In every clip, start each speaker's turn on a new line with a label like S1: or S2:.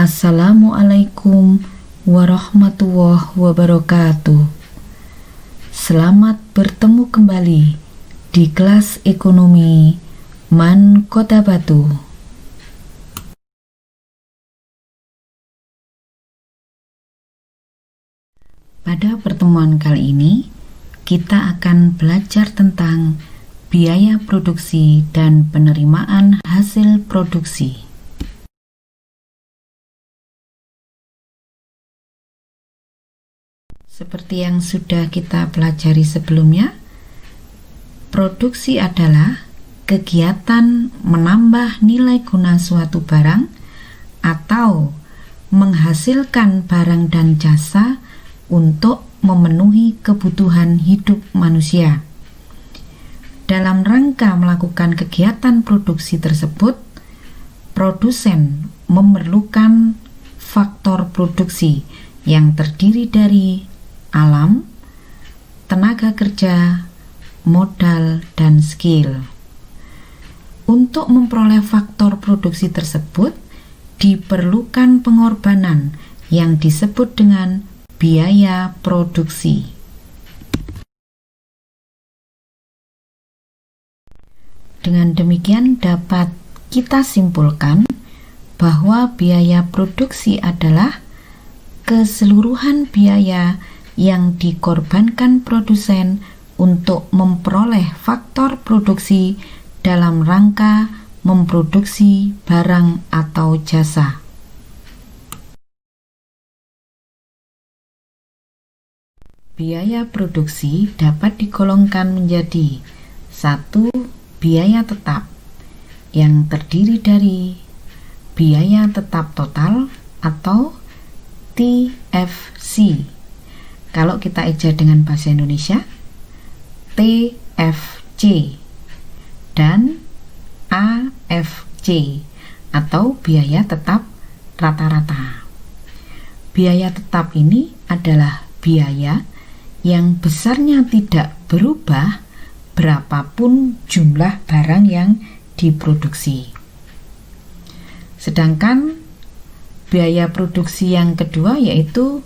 S1: Assalamualaikum warahmatullahi wabarakatuh. Selamat bertemu kembali di kelas ekonomi MAN Kota Batu. Pada pertemuan kali ini, kita akan belajar tentang biaya produksi dan penerimaan hasil produksi. Seperti yang sudah kita pelajari sebelumnya, produksi adalah kegiatan menambah nilai guna suatu barang atau menghasilkan barang dan jasa untuk memenuhi kebutuhan hidup manusia. Dalam rangka melakukan kegiatan produksi tersebut, produsen memerlukan faktor produksi yang terdiri dari alam, tenaga kerja, modal, dan skill. Untuk memperoleh faktor produksi tersebut, diperlukan pengorbanan yang disebut dengan biaya produksi. Dengan demikian dapat kita simpulkan bahwa biaya produksi adalah keseluruhan biaya yang dikorbankan produsen untuk memperoleh faktor produksi dalam rangka memproduksi barang atau jasa. Biaya produksi dapat digolongkan menjadi 1. Biaya tetap yang terdiri dari biaya tetap total atau TFC. Kalau kita eja dengan bahasa Indonesia, TFC dan AFC atau biaya tetap rata-rata. Biaya tetap ini adalah biaya yang besarnya tidak berubah berapapun jumlah barang yang diproduksi. Sedangkan biaya produksi yang kedua yaitu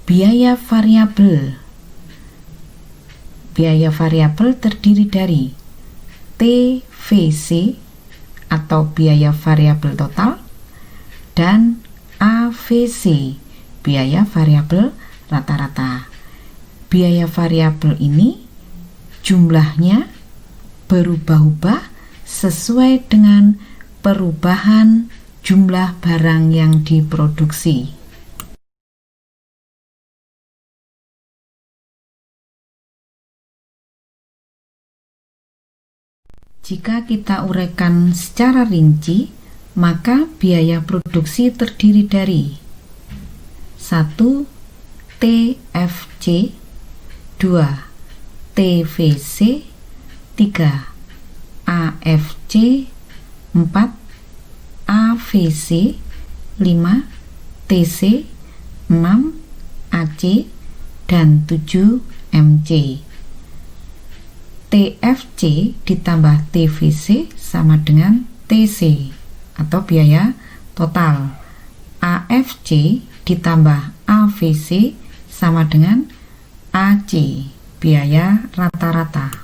S1: biaya variabel. Biaya variabel terdiri dari TVC atau biaya variabel total dan AVC, biaya variabel rata-rata. Biaya variabel ini jumlahnya berubah-ubah sesuai dengan perubahan jumlah barang yang diproduksi. Jika kita uraikan secara rinci, maka biaya produksi terdiri dari 1. TFC, 2. TVC, 3. AFC, 4. AVC, 5. TC, 6. AC, dan 7. MC. TFC ditambah TVC sama dengan TC atau biaya total. AFC ditambah AVC sama dengan AC, biaya rata-rata.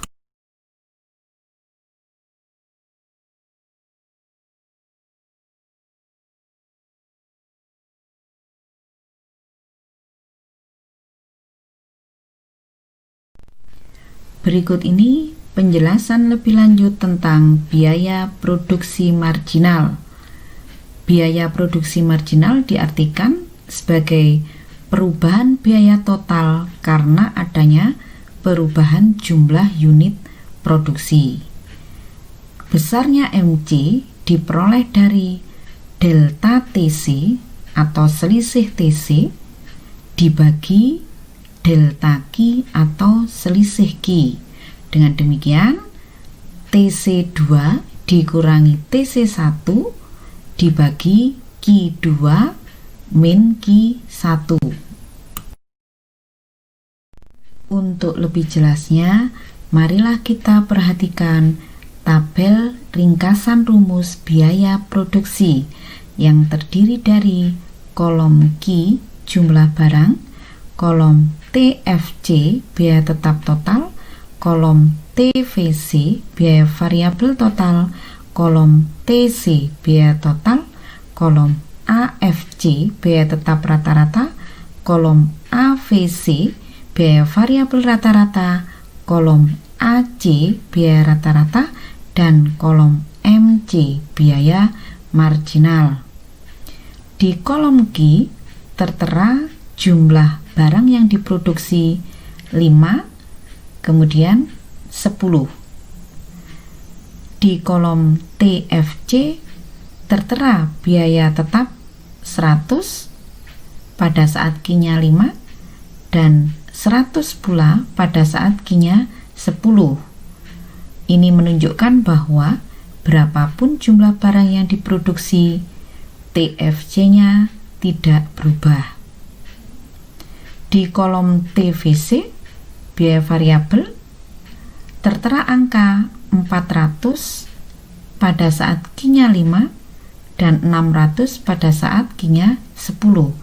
S1: Berikut ini penjelasan lebih lanjut tentang biaya produksi marginal. Biaya produksi marginal diartikan sebagai perubahan biaya total karena adanya perubahan jumlah unit produksi. Besarnya MC diperoleh dari delta TC atau selisih TC dibagi delta Q atau selisih Q. Dengan demikian, TC2 dikurangi TC1 dibagi Q2 min Q1. Untuk lebih jelasnya, marilah kita perhatikan tabel ringkasan rumus biaya produksi yang terdiri dari kolom Q jumlah barang, kolom TFC biaya tetap total, kolom TVC biaya variabel total, kolom TC biaya total, kolom AFC biaya tetap rata-rata, kolom AVC biaya variabel rata-rata, kolom AC biaya rata-rata, dan kolom MC biaya marginal. Di kolom Q tertera jumlah barang yang diproduksi 5, kemudian 10. Di kolom TFC tertera biaya tetap 100 pada saat Q-nya 5 dan 100 pula pada saat Q-nya 10. Ini menunjukkan bahwa berapapun jumlah barang yang diproduksi, TFC-nya tidak berubah. Di kolom TVC, biaya variabel, tertera angka 400 pada saat Q-nya 5 dan 600 pada saat Q-nya 10.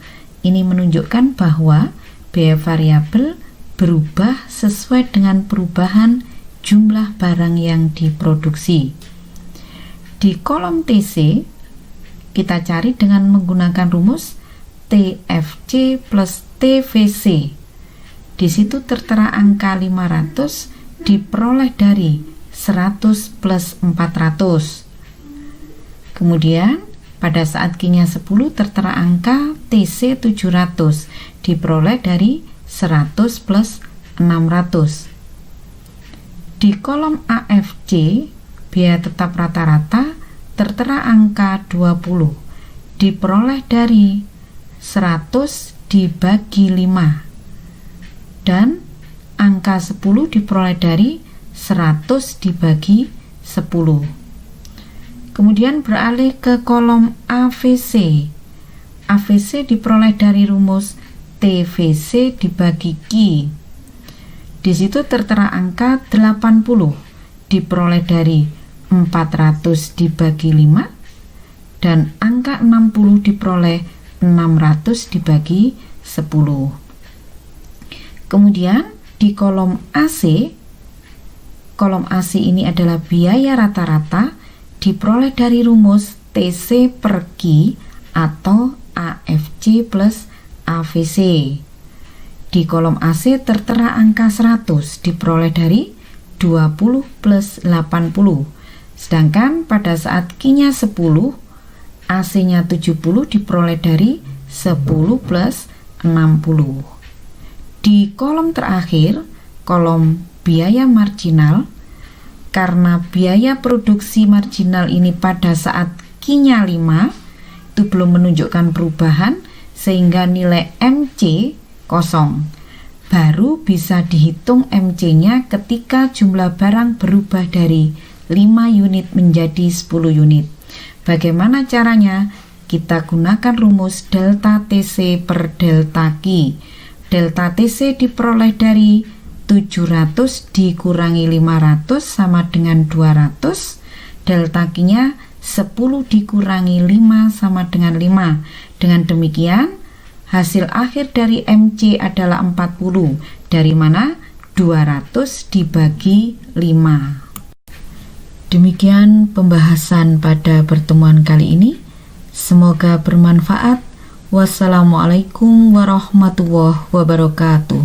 S1: Ini menunjukkan bahwa biaya variabel berubah sesuai dengan perubahan jumlah barang yang diproduksi. Di kolom TC, kita cari dengan menggunakan rumus TFC plus TVC. Di situ tertera angka 500 diperoleh dari 100 plus 400. Kemudian pada saat Q-nya 10 tertera angka TC 700 diperoleh dari 100 plus 600. Di kolom AFC biaya tetap rata-rata tertera angka 20 diperoleh dari 100 dibagi 5 dan angka 10 diperoleh dari 100 dibagi 10. Kemudian beralih ke kolom AVC. AVC diperoleh dari rumus TVC dibagi Q. Di situ tertera angka 80 diperoleh dari 400 dibagi 5 dan angka 60 diperoleh 600 dibagi 10. Kemudian di kolom AC ini adalah biaya rata-rata diperoleh dari rumus TC per Q atau AFC plus AVC. Di kolom AC tertera angka 100 diperoleh dari 20 plus 80. Sedangkan pada saat Q-nya 10, AC-nya 70 diperoleh dari 10 plus 60. Di kolom terakhir, kolom biaya marginal, karena biaya produksi marginal ini pada saat Q-nya 5 itu belum menunjukkan perubahan, sehingga nilai MC kosong. Baru bisa dihitung MC-nya ketika jumlah barang berubah dari 5 unit menjadi 10 unit. Bagaimana caranya? Kita gunakan rumus delta TC per delta Q. Delta TC diperoleh dari 700 dikurangi 500 sama dengan 200. Delta Q-nya 10 dikurangi 5 sama dengan 5. Dengan demikian, hasil akhir dari MC adalah 40. Dari mana? 200 dibagi 5. Demikian pembahasan pada pertemuan kali ini. Semoga bermanfaat. Wassalamualaikum warahmatullahi wabarakatuh.